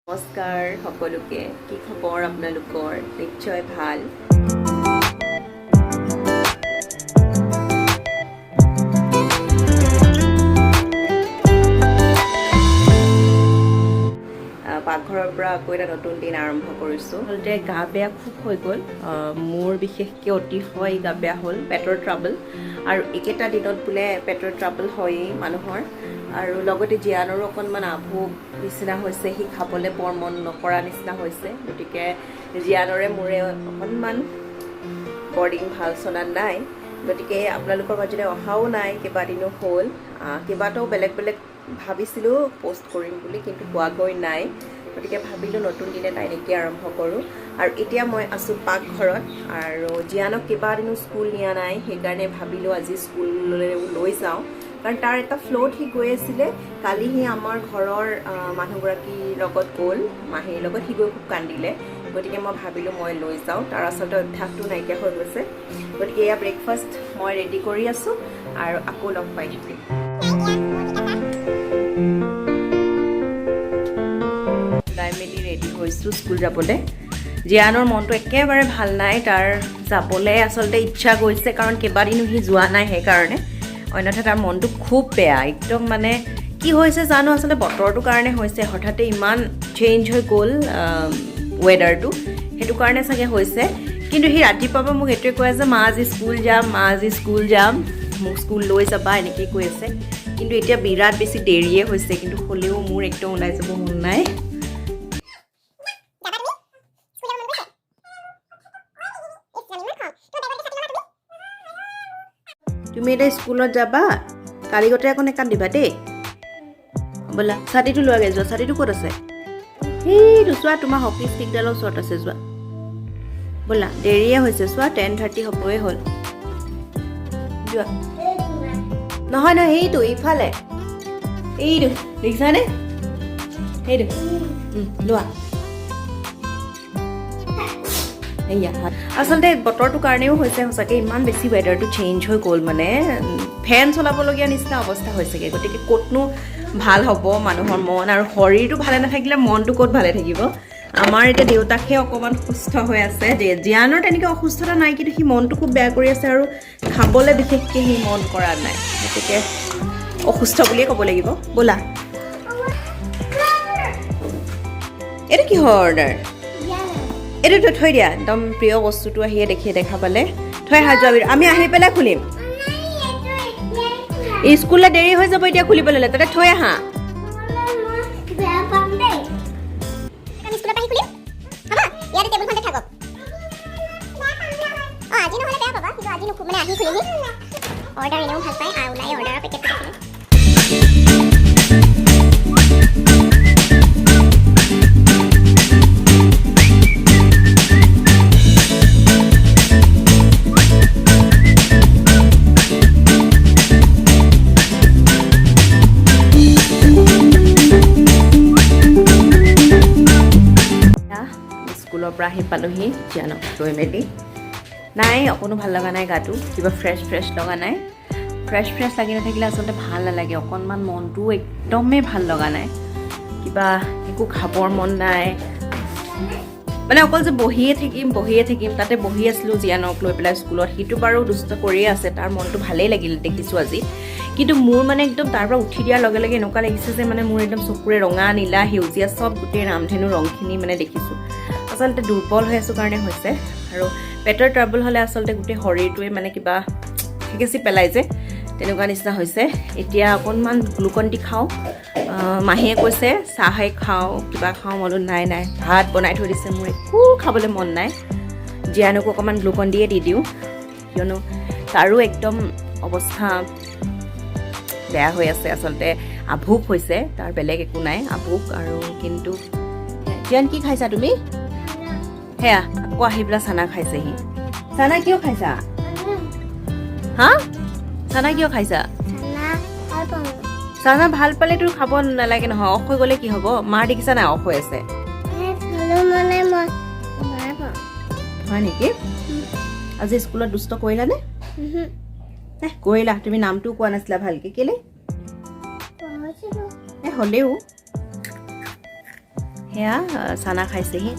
নমস্কাৰ সকলোকে কি খবৰ আপোনালোকৰ নিশ্চয় ভাল পাকঘৰৰ পৰা আকৌ এটা নতুন দিন আৰম্ভ কৰিছোঁ হলতে গা বেয়া খুব হৈ গ'ল মোৰ বিশেষকৈ অতিশয় গা বেয়া হ'ল পেটৰ ট্ৰাবল আৰু একেটা দিনত বোলে পেটৰ ট্ৰাবল হয়েই মানুহৰ আৰু লগতে জিয়ানৰো অকণমান আভোগ নিচিনা হৈছে সি খাবলৈ বৰ মন নকৰা নিচিনা হৈছে গতিকে জিয়ানৰে মোৰে অকণমান বৰ্ডিং ভাল চলা নাই গতিকে আপোনালোকৰ মাজতে অহাও নাই কেইবাদিনো হ'ল কেইবাটাও বেলেগ বেলেগ ভাবিছিলোঁ পোষ্ট কৰিম বুলি কিন্তু হোৱাগৈ নাই গতিকে ভাবিলোঁ নতুন দিনে তাই নেকি আৰম্ভ কৰোঁ আৰু এতিয়া মই আছোঁ পাকঘৰত আৰু জিয়ানক কেইবাদিনো স্কুল নিয়া নাই সেইকাৰণে ভাবিলোঁ আজি স্কুললৈ লৈ যাওঁ কাৰণ তাৰ এটা ফ্ল'ত সি গৈ আছিলে কালি সি আমাৰ ঘৰৰ মানুহগৰাকীৰ লগত গ'ল মাহীৰ লগত সি গৈ খুব কান্দিলে গতিকে মই ভাবিলোঁ মই লৈ যাওঁ তাৰ আচলতে অভ্যাসটো নাইকিয়া হৈ গৈছে গতিকে এয়া ব্ৰেকফাষ্ট মই ৰেডি কৰি আছোঁ আৰু আকৌ লগ পাই থাকিম ওলাই মেলি ৰেডি হৈছোঁ স্কুল যাবলৈ জিয়ানৰ মনটো একেবাৰে ভাল নাই তাৰ যাবলৈ আচলতে ইচ্ছা গৈছে কাৰণ কেইবাদিনো সি যোৱা নাই সেইকাৰণে অন্যথা তাৰ মনটো খুব বেয়া একদম মানে কি হৈছে জানো আচলতে বতৰটোৰ কাৰণে হৈছে হঠাতে ইমান চেঞ্জ হৈ গ'ল ৱেডাৰটো সেইটো কাৰণে চাগে হৈছে কিন্তু সি ৰাতিপুৱাৰ পৰা মোক এইটোৱে কৈ আছে মা আজি স্কুল যাম মোক স্কুল লৈ যাবা এনেকৈ কৈ আছে কিন্তু এতিয়া বিৰাট বেছি দেৰিয়ে হৈছে কিন্তু হ'লেও মোৰ একদম ওলাই যাব মন নাই তুমি এতিয়া স্কুলত যাবা কালি গোটেই আকৌ নেকান্দিবা দেই বোলা ছাতিটো লোৱাগৈ যোৱা ছাতিটো ক'ত আছে সেইটো চোৱা তোমাৰ হকী ষ্টিকডালৰ ওচৰত আছে যোৱা বোলা দেৰিয়ে হৈছে চোৱা 10:30 হ'বই হ'ল যোৱা নহয় সেইটো ইফালে এইটো দেখিছানে সেইটো লোৱা এয়া আচলতে বতৰটোৰ কাৰণেও হৈছে সঁচাকৈ ইমান বেছি ৱেডাৰটো চেঞ্জ হৈ গ'ল মানে ফেন চলাবলগীয়া নিচিনা অৱস্থা হৈছেগৈ গতিকে ক'তনো ভাল হ'ব মানুহৰ মন আৰু শৰীৰটো ভালে নাথাকিলে মনটো ক'ত ভালে থাকিব আমাৰ এতিয়া দেউতাকহে অকণমান সুস্থ হৈ আছে জিয়ানৰ তেনেকৈ অসুস্থতা নাই কিন্তু সি মনটো খুব বেয়া কৰি আছে আৰু খাবলৈ বিশেষকৈ সি মন কৰা নাই গতিকে অসুস্থ বুলিয়ে ক'ব লাগিব ব'লা এইটো কিহৰ অৰ্ডাৰ এইটো থৈ দিয়া একদম প্ৰিয় বস্তুটো আহিয়ে দেখা পালে থৈ অহা যোৱা আমি আহি পেলাই খুলিম স্কুললৈ দেৰি হৈ যাব এতিয়া খুলিবলৈ হ'লে তাতে থৈ আহা স্কুলৰ পৰা আহি পালোহি জিয়ানক লৈ মেলি নাই অকণো ভাল লগা নাই গাটো কিবা ফ্ৰেছ লগা নাই ফ্ৰেছ লাগি নাথাকিলে আচলতে ভাল নালাগে অকণমান মনটো একদমেই ভাল লগা নাই কিবা একো খাবৰ মন নাই মানে অকল যে বহিয়ে থাকিম তাতে বহি আছিলোঁ জিয়ানক লৈ পেলাই স্কুলত সিটো বাৰু দুষ্ট কৰিয়ে আছে তাৰ মনটো ভালেই লাগিল দেখিছোঁ আজি কিন্তু মোৰ মানে একদম তাৰ পৰা উঠি দিয়াৰ লগে লগে এনেকুৱা লাগিছে যে মানে মোৰ একদম চকুৰে ৰঙা নীলা সেউজীয়া চব গোটেই ৰামধেনু ৰংখিনি মানে দেখিছোঁ আচলতে দুৰ্বল হৈ আছোঁ কাৰণে হৈছে আৰু পেটৰ ট্ৰাবল হ'লে আচলতে গোটেই শৰীৰটোৱে মানে কিবা খেকেচি পেলাই যে তেনেকুৱা নিচিনা হৈছে এতিয়া অকণমান গ্লুকন ডি খাওঁ মাহীয়ে কৈছে চাহে খাওঁ কিবা খাওঁ বোলো নাই ভাত বনাই থৈ দিছে মোৰ একো খাবলৈ মন নাই জিয়ানকো অকণমান গ্লুকন ডিয়ে দি দিওঁ কিয়নো তাৰো একদম অৱস্থা বেয়া হৈ আছে আচলতে আভোক হৈছে তাৰ বেলেগ একো নাই আভোক আৰু কিন্তু জিয়ান কি খাইছা তুমি সেয়া আকৌ আহি পেলাই চানা খাইছেহি চানা কিয় খাইছা হা চানা কিয় খাইছা চানা ভাল পালে তোৰ খাব নালাগে নহয় অস হৈ গ'লে কি হ'ব মাৰ দেখিছা নাই অস হৈ আছে হয় নেকি আজি স্কুলত দুষ্ট কৰিলানে কৰিলা তুমি নামটোও কোৱা নাছিলা ভালকৈ কেলে হ'লেও সেয়া চানা খাইছেহি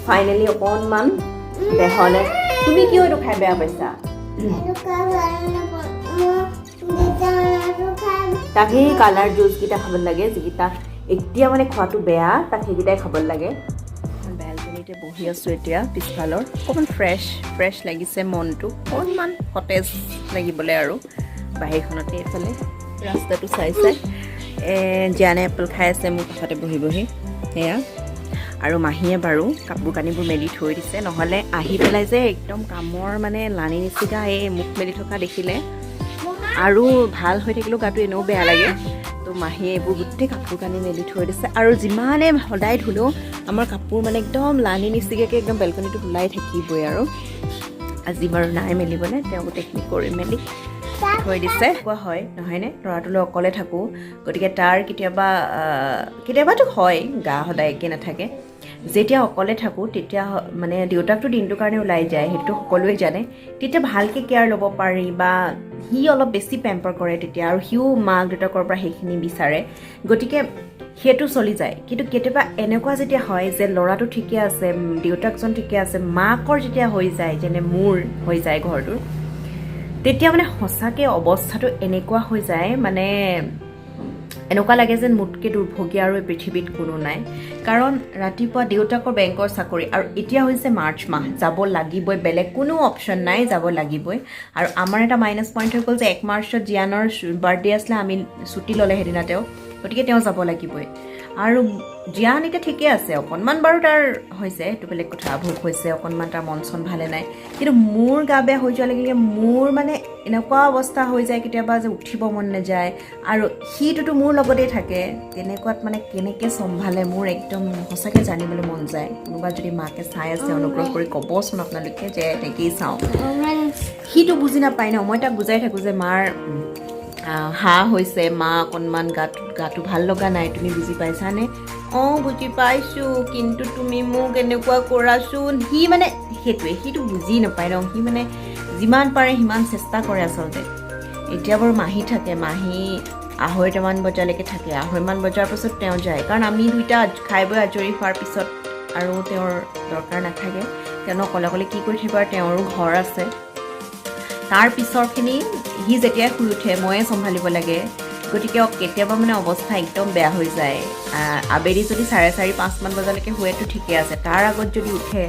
ফাইনেলি অকণমান দেহলে তুমি কিয় এইটো খাই বেয়া পাইছা তাক সেই কালাৰ জুচকেইটা খাব লাগে যিকেইটা এতিয়া মানে খোৱাটো বেয়া তাক সেইকেইটাই খাব লাগে বেলকনিতে বহি আছোঁ এতিয়া পিছফালৰ অকণমান ফ্ৰেছ লাগিছে মনটো অকণমান সতেজ লাগিবলৈ আৰু বাহিৰখনতে এইফালে ৰাস্তাটো চাই জীয়ানে এপল খাই আছে মোৰ কাষতে বহি বহি সেয়া আৰু মাহীয়ে বাৰু কাপোৰ কানিবোৰ মেলি থৈ দিছে নহ'লে আহি পেলাই যে একদম কামৰ মানে লানি নিচিগা এই মুখ মেলি থকা দেখিলে আৰু ভাল হৈ থাকিলেও গাটো এনেও বেয়া লাগে তো মাহীয়ে এইবোৰ গোটেই কাপোৰ কানি মেলি থৈ দিছে আৰু যিমানে সদায় ধুলেও আমাৰ কাপোৰ মানে একদম লানি নিচিগাকৈ একদম বেলকনিটো ওলাই থাকিবই আৰু আজি বাৰু নাই মেলিবলৈ তেওঁ গোটেইখিনি কৰি মেলি থৈ দিছে কোৱা হয় নহয়নে ল'ৰাটোলৈ অকলে থাকোঁ গতিকে তাৰ কেতিয়াবাতো হয় গা সদায় একে নাথাকে যেতিয়া অকলে থাকোঁ তেতিয়া মানে দেউতাকটো দিনটোৰ কাৰণে ওলাই যায় সেইটো সকলোৱে জানে তেতিয়া ভালকৈ কেয়াৰ ল'ব পাৰি বা সি অলপ বেছি পেম্পাৰ কৰে তেতিয়া আৰু সিও মাক দেউতাকৰ পৰা সেইখিনি বিচাৰে গতিকে সেইটো চলি যায় কিন্তু কেতিয়াবা এনেকুৱা যেতিয়া হয় যে ল'ৰাটো ঠিকে আছে দেউতাকজন ঠিকে আছে মাকৰ যেতিয়া হৈ যায় যেনে মোৰ হৈ যায় ঘৰটোৰ তেতিয়া মানে সঁচাকৈ অৱস্থাটো এনেকুৱা হৈ যায় মানে এনেকুৱা লাগে যেন মোতকৈ দুৰ্ভগীয়া আৰু পৃথিৱীত কোনো নাই কাৰণ ৰাতিপুৱা দেউতাকৰ বেংকৰ চাকৰি আৰু এতিয়া হৈছে মাৰ্চ মাহ যাব লাগিবই বেলেগ কোনো অপশ্যন নাই যাব লাগিবই আৰু আমাৰ এটা মাইনাছ পইণ্ট হৈ গ'ল যে 1 মাৰ্চত জিয়ানৰ বাৰ্থডে আছিলে আমি ছুটি ল'লে সেইদিনা গতিকে তেওঁ যাব লাগিবই আৰু জিয়ান এতিয়া ঠিকে আছে অকণমান বাৰু তাৰ হৈছে এইটো বেলেগ কথা ভোক হৈছে অকণমান তাৰ মন চন ভালে নাই কিন্তু মোৰ গা বেয়া হৈ যোৱা লাগিলে মোৰ মানে এনেকুৱা অৱস্থা হৈ যায় কেতিয়াবা যে উঠিব মন নাযায় আৰু সিটোতো মোৰ লগতেই থাকে তেনেকুৱাত মানে কেনেকৈ চম্ভালে মোৰ একদম সঁচাকৈ জানিবলৈ মন যায় কোনোবা যদি মাকে চাই আছে অনুগ্ৰহ কৰি ক'বচোন আপোনালোকে যে এনেকেই চাওঁ সিটো বুজি নাপায় ন মই তাক বুজাই থাকোঁ যে মাৰ হাঁহ হৈছে মা অকণমান গাটো ভাল লগা নাই তুমি বুজি পাইছানে অঁ বুজি পাইছোঁ কিন্তু তুমি মোক এনেকুৱা কৰাচোন সি মানে সেইটোৱে সিটো বুজি নাপায় ন সি মানে যিমান পাৰে সিমান চেষ্টা কৰে আচলতে এতিয়া বাৰু মাহী থাকে মাহী 2:30মান বজালৈকে থাকে 2:30মান বজাৰ পাছত তেওঁ যায় কাৰণ আমি দুইটা খাই বৈ আজৰি হোৱাৰ পিছত আৰু তেওঁৰ দৰকাৰ নাথাকে তেওঁ অকলে অকলে কি কৰি থাকিব আৰু তেওঁৰো ঘৰ আছে তাৰ পিছৰখিনি সি যেতিয়াই শুই উঠে ময়ে চম্ভালিব লাগে গতিকে কেতিয়াবা মানে অৱস্থা একদম বেয়া হৈ যায় আবেলি যদি 4:30-5মান বজালৈকে শুৱেতো ঠিকে আছে তাৰ আগত যদি উঠে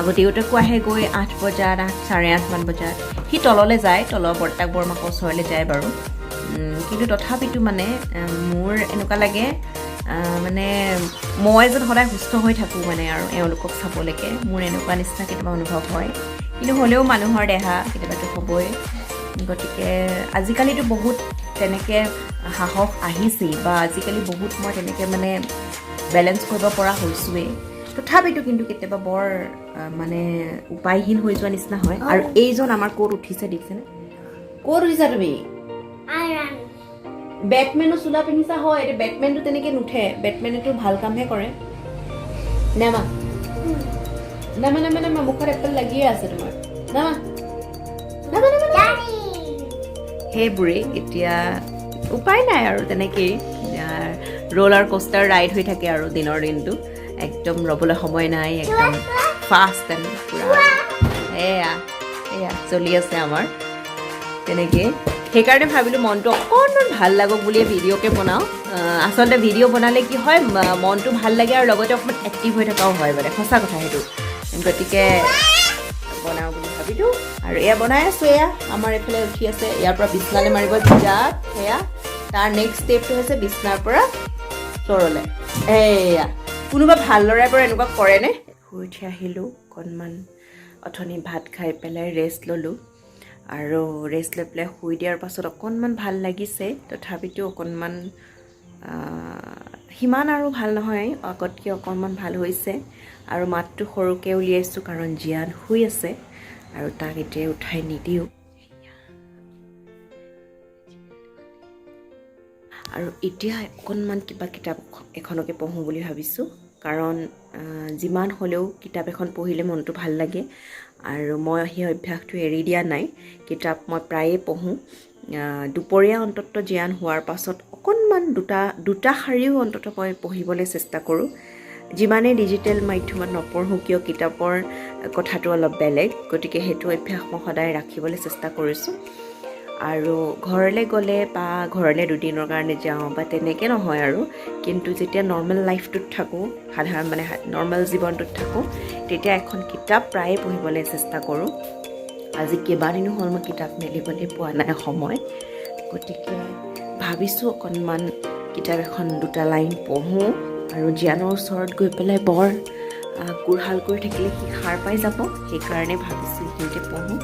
আগত দেউতাকো আহে গৈ 8 বজাত 8:30মান বজাত সি তললৈ যায় তলৰ বৰ্তাক বৰমাকৰ ওচৰলৈ যায় বাৰু কিন্তু তথাপিতো মানে মোৰ এনেকুৱা লাগে মানে মই যেন সদায় সুস্থ হৈ থাকোঁ মানে আৰু এওঁলোকক চাবলৈকে মোৰ এনেকুৱা নিচিনা কেতিয়াবা অনুভৱ হয় কিন্তু হ'লেও মানুহৰ দেহা কেতিয়াবাতো হ'বই গতিকে আজিকালিতো বহুত তেনেকৈ সাহস আহিছেই বা আজিকালি বহুত মই তেনেকৈ মানে বেলেঞ্চ কৰিব পৰা হৈছোঁৱেই তথাপিতো কিন্তু কেতিয়াবা বৰ মানে উপায়হীন হৈ যোৱা নিচিনা হয় আৰু এইজন আমাৰ ক'ত উঠিছে দেখিছেনে ক'ত উঠিছা তুমি বেটমেনো চোলা পিন্ধিছা হয় এতিয়া বেটমেনটো তেনেকৈ নুঠে বেটমেনেতো ভাল কামহে কৰে নামা নামা নামা নামা মুখত এপল লাগিয়ে আছে তোমাৰ নামা নামা নামা সেইবোৰেই এতিয়া উপায় নাই আৰু তেনেকেই ৰোলাৰ কোষ্টাৰ ৰাইড হৈ থাকে আৰু দিনৰ দিনটো একদম ৰ'বলৈ সময় নাই একদম ফাষ্ট এণ্ড পূৰা এয়া চলি আছে আমাৰ তেনেকৈ সেইকাৰণে ভাবিলোঁ মনটো অকণমান ভাল লাগক বুলিয়ে ভিডিঅ'কে বনাওঁ আচলতে ভিডিঅ' বনালে কি হয় মনটো ভাল লাগে আৰু লগতে অকণমান এক্টিভ হৈ থকাও হয় মানে সঁচা কথা সেইটো গতিকে বনাওঁ বুলি ভাবিলোঁ আৰু এয়া বনাই আছোঁ এয়া আমাৰ এইফালে উঠি আছে ইয়াৰ পৰা বিছনালৈ মাৰিব জাত সেয়া তাৰ নেক্সট ষ্টেপটো হৈছে বিছনাৰ পৰা ফ্ল'ৰলৈ এয়া কোনোবা ভাল ল'ৰাই পৰা এনেকুৱা কৰেনে শুই উঠি আহিলোঁ অকণমান অথনি ভাত খাই পেলাই ৰেষ্ট ল'লোঁ আৰু ৰেষ্ট লৈ পেলাই শুই দিয়াৰ পাছত অকণমান ভাল লাগিছে তথাপিতো অকণমান সিমান আৰু ভাল নহয় আগতকৈ অকণমান ভাল হৈছে আৰু মাতটো সৰুকৈ উলিয়াইছোঁ কাৰণ জিয়ান শুই আছে আৰু তাক এতিয়া উঠাই নিদিওঁ আৰু এতিয়া অকণমান কিবা কিতাপ এখনকে পঢ়োঁ বুলি ভাবিছোঁ কাৰণ যিমান হ'লেও কিতাপ এখন পঢ়িলে মনটো ভাল লাগে আৰু মই সেই অভ্যাসটো এৰি দিয়া নাই কিতাপ মই প্ৰায়ে পঢ়োঁ দুপৰীয়া অন্তত জ্ঞান হোৱাৰ পাছত অকণমান দুটা শাৰীও অন্তত মই পঢ়িবলৈ চেষ্টা কৰোঁ যিমানেই ডিজিটেল মাধ্যমত নপঢ়োঁ কিয় কিতাপৰ কথাটো অলপ বেলেগ গতিকে সেইটো অভ্যাস মই সদায় ৰাখিবলৈ চেষ্টা কৰিছোঁ আৰু ঘৰলৈ গ'লে বা ঘৰলৈ দুদিনৰ কাৰণে যাওঁ বা তেনেকৈ নহয় আৰু কিন্তু যেতিয়া নৰ্মেল লাইফটোত থাকোঁ সাধাৰণ মানে নৰ্মেল জীৱনটোত থাকোঁ তেতিয়া এখন কিতাপ প্ৰায়ে পঢ়িবলৈ চেষ্টা কৰোঁ আজি কেইবাদিনো হ'ল মই কিতাপ মেলিবলৈ পোৱা নাই সময় গতিকে ভাবিছোঁ অকণমান কিতাপ এখন দুটা লাইন পঢ়োঁ আৰু জ্ঞানৰ ওচৰত গৈ পেলাই বৰ কোৰহাল কৰি থাকিলে সি সাৰ পাই যাব সেইকাৰণে ভাবিছোঁ এইখিনিতে পঢ়োঁ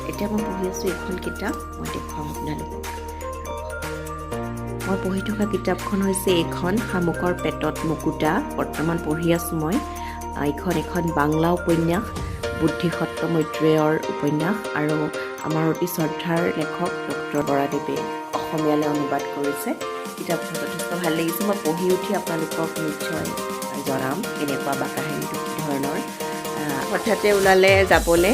এতিয়া মই পঢ়ি আছোঁ এখন কিতাপ মই দেখুৱাম আপোনালোকক মই পঢ়ি থকা কিতাপখন হৈছে এইখন শামুকৰ পেটত মুকুতা বৰ্তমান পঢ়ি আছোঁ মই এইখন এখন বাংলা উপন্যাস বুদ্ধিসত্ত্ব মৈত্ৰেয়ৰ উপন্যাস আৰু আমাৰ অতি শ্ৰদ্ধাৰ লেখক ডক্টৰ বৰাদেৱে অসমীয়ালৈ অনুবাদ কৰিছে কিতাপখন যথেষ্ট ভাল লাগিছে মই পঢ়ি উঠি আপোনালোকক নিশ্চয় জনাম কেনেকুৱা বা কাহিনীটো কি ধৰণৰ হঠাতে ওলালে যাবলৈ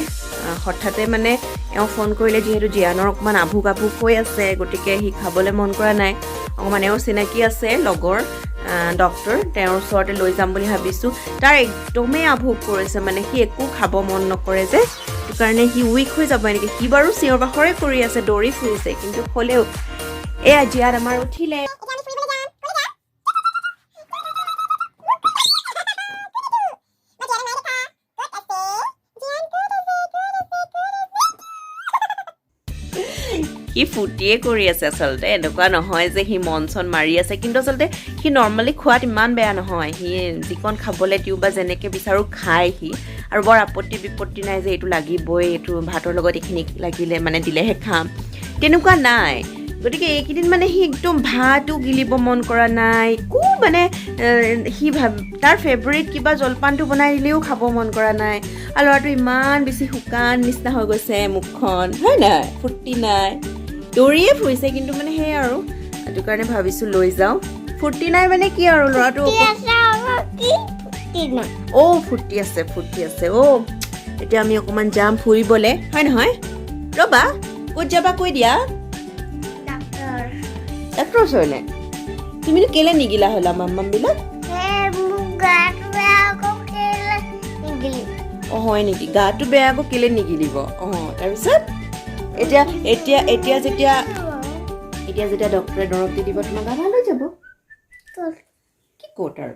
হঠাতে মানে এওঁ ফোন কৰিলে যিহেতু জ্ঞানৰ অকণমান আভুক হৈ আছে গতিকে সি খাবলৈ মন কৰা নাই অকণমান এওঁ চিনাকি আছে লগৰ ডক্টৰ তেওঁৰ ওচৰতে লৈ যাম বুলি ভাবিছোঁ তাৰ একদমেই আভোগ কৰিছে মানে সি একো খাব মন নকৰে যে সেইটো কাৰণে সি উইক হৈ যাব এনেকৈ সি বাৰু চিঞৰ বাখৰে কৰি আছে দৌৰি ফুৰিছে কিন্তু হ'লেও এয়া জ্ঞান আমাৰ উঠিলে সি ফূৰ্তিয়ে কৰি আছে আচলতে এনেকুৱা নহয় যে সি মন চন মাৰি আছে কিন্তু আচলতে সি নৰ্মেলি খোৱাত ইমান বেয়া নহয় সি যিকণ খাবলৈ দিওঁ বা যেনেকৈ বিচাৰোঁ খায় সি আৰু বৰ আপত্তি বিপত্তি নাই যে এইটো লাগিবই এইটো ভাতৰ লগত এইখিনি লাগিলে মানে দিলেহে খাম তেনেকুৱা নাই গতিকে এইকেইদিন মানে সি একদম ভাতো গিলিব মন কৰা নাই একো মানে সি তাৰ ফেভৰেট কিবা জলপানটো বনাই দিলেও খাব মন কৰা নাই আৰু ল'ৰাটো ইমান বেছি শুকান নিচিনা হৈ গৈছে মুখখন হয় নাই ফূৰ্তি নাই দৌৰিয়ে ফুৰিছে কিন্তু মানে সেই আৰু সেইটো কাৰণে ভাবিছোঁ লৈ যাওঁ ফূৰ্তি নাই মানে কি আৰু ল'ৰাটো ফূৰ্তি আছে এতিয়া আমি অকণমান যাম ফুৰিবলৈ হয় নহয় ৰ'বা ক'ত যাবা কৈ দিয়া ডাক্তৰ ওচৰলৈ তুমিনো কেলে নিগিলা হ'লা মাম্মামবিলাক হয় নেকি গাটো বেয়া আকৌ কেলে নিগিলিব তাৰপিছত এতিয়া যেতিয়া ডক্টৰে দৰৱ দি দিব তোমাৰ গা ভাল হৈ যাব কি ক'ত আৰু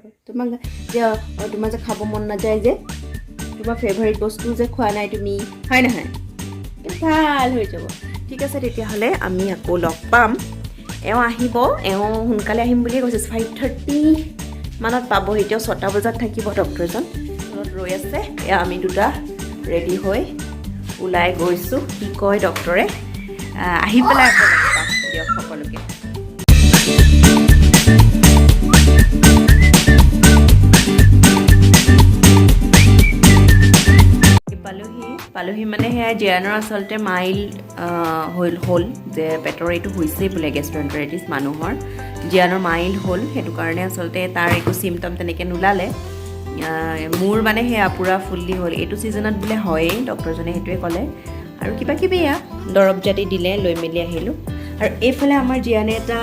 তোমাৰ যে খাব মন নাযায় যে তোমাৰ ফেভাৰিট বস্তু যে খোৱা নাই তুমি হয় নহয় ভাল হৈ যাব ঠিক আছে তেতিয়াহ'লে আমি আকৌ লগ পাম এওঁ আহিব এওঁ সোনকালে আহিম বুলিয়ে কৈছে 5:30 মানত পাবহি এতিয়াও 6টা বজাত থাকিব ডক্টৰজন তলত ৰৈ আছে এয়া আমি দুটা ৰেডি হৈ ওলাই গৈছোঁ কি কয় ডক্টৰে আহি পেলাই আকৌ লগ পাম দিয়ক সকলোকে পালোহি মানে সেয়া জ্ঞানৰ আচলতে মাইল্ড হ'ল যে পেটৰ এইটো হৈছেই বোলে গেষ্ট্ৰ'এণ্টাৰাইটিছ মানুহৰ জ্ঞানৰ মাইল্ড হ'ল সেইটো কাৰণে আচলতে তাৰ একো চিমটম তেনেকৈ নোলালে মোৰ মানে সেয়া পূৰা ফুল্লি হ'ল এইটো ছিজনত বোলে হয়েই ডক্টৰজনে সেইটোৱে ক'লে আৰু কিবা কিবি এয়া দৰৱ জাতি দিলে লৈ মেলি আহিলোঁ আৰু এইফালে আমাৰ জ্ঞানে এটা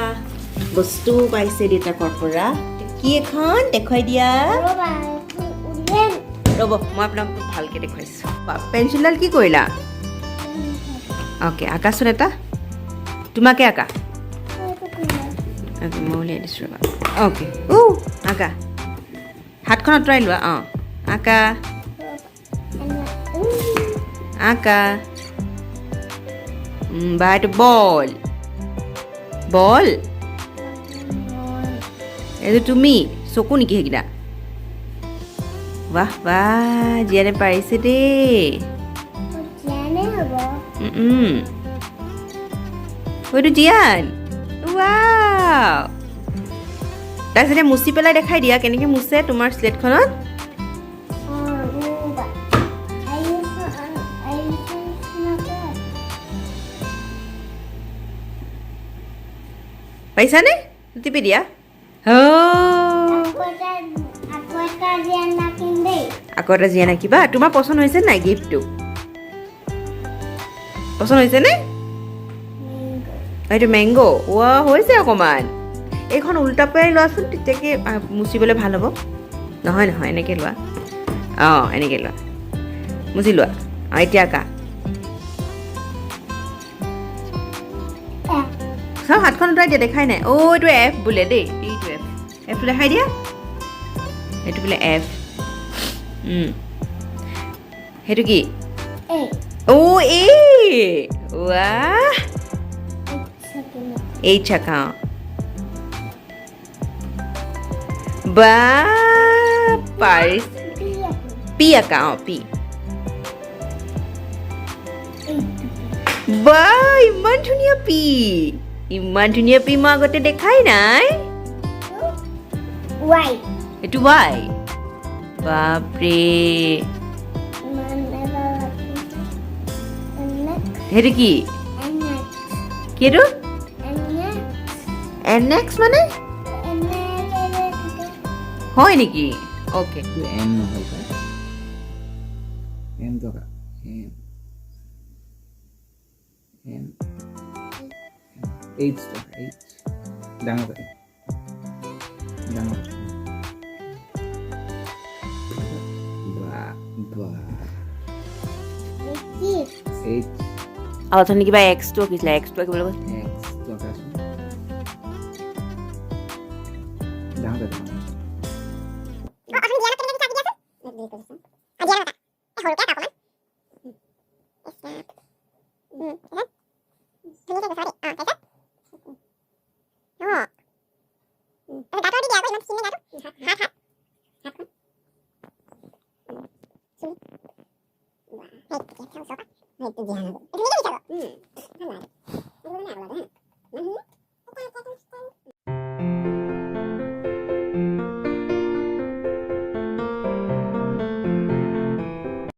বস্তু পাইছে দেউতাকৰ পৰা কি এখন দেখুৱাই দিয়া ৰ'ব মই আপোনাক ভালকৈ দেখুৱাইছোঁ পেঞ্চিলডাল কি কৰিলা অ'কে আঁকাচোন এটা তোমাকে আঁকা অ'কে মই উলিয়াই দিছোঁ ৰ'বা অ'কে আঁকা হাতখন আঁতৰাই লোৱা আঁকা বা এইটো বল এইটো তুমি চকু নেকি সেইকেইটা বাহ জীয়ানে পাৰিছে দেই এইটো জীয়ান তাৰপিছতে মুচি পেলাই দেখাই দিয়া কেনেকৈ মুচে তোমাৰ শ্লেটখনত পাৰিছানে টিপি দিয়া আকৌ এটা জীয়া নাকিবা তোমাৰ পচন্দ হৈছে নাই গিফ্টটো পচন্দ হৈছে নে এইটো মেংগো ৱা হৈছে অকণমান এইখন উল্টা পাই লোৱাচোন তেতিয়াকে মুচিবলৈ ভাল হ'ব নহয় নহয় এনেকৈ লোৱা অঁ এনেকৈ লোৱা মুচি লোৱা অঁ এতিয়া কা চাওঁ হাতখন উঠাই দিয়া দেখাই নাই অ' এইটো এফ বোলে দেই এইটো এফটো দেখাই দিয়া এইটো বোলে এফ সেইটো কি অ' এ ৱাহ এইট চাকা বা পাৰিছ পি আকা অঁ পি বা ইমান ধুনীয়া পি মই আগতে দেখাই নাই এইটো ৱাই বাপৰে সেইটো কি এইটো এনএক্স মানে হয় নেকি অ'কে এন নহয় এন টকা এন এইট টকা এইট ডাঙৰ কথা ডাঙৰ এইট আৰু অথনি কিবা এক্সটো আঁকিছিলে এক্সটো আঁকিবলৈ কৈছে এক্স টকা ডাঙৰ কথা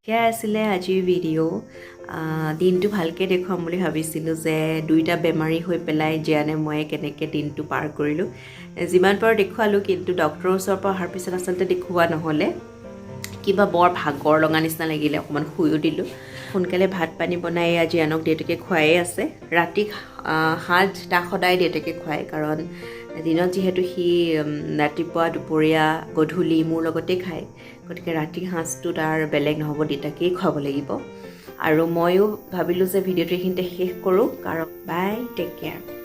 সেয়াই আছিলে আজিৰ ভিডিঅ' দিনটো ভালকৈ দেখুৱাম বুলি ভাবিছিলোঁ যে দুইটা বেমাৰী হৈ পেলাই জীয়ানে ময়ে কেনেকৈ দিনটো পাৰ কৰিলোঁ যিমান পাৰোঁ দেখুৱালোঁ কিন্তু ডক্টৰৰ ওচৰৰ পৰা অহাৰ পিছত আচলতে দেখুওৱা নহ'লে কিবা বৰ ভাগৰ লগা নিচিনা লাগিলে অকণমান শুয়ো দিলোঁ সোনকালে ভাত পানী বনাই আজি আনক দেউতাকে খুৱায়ে আছে ৰাতি সাঁজটা সদায় দেউতাকে খুৱায় কাৰণ দিনত যিহেতু সি ৰাতিপুৱা দুপৰীয়া গধূলি মোৰ লগতে খায় গতিকে ৰাতিৰ সাঁজটো তাৰ বেলেগ নহ'ব দেউতাকেই খুৱাব লাগিব আৰু ময়ো ভাবিলোঁ যে ভিডিঅ'টো এইখিনিতে শেষ কৰোঁ কাৰণ বাই টেক কেয়াৰ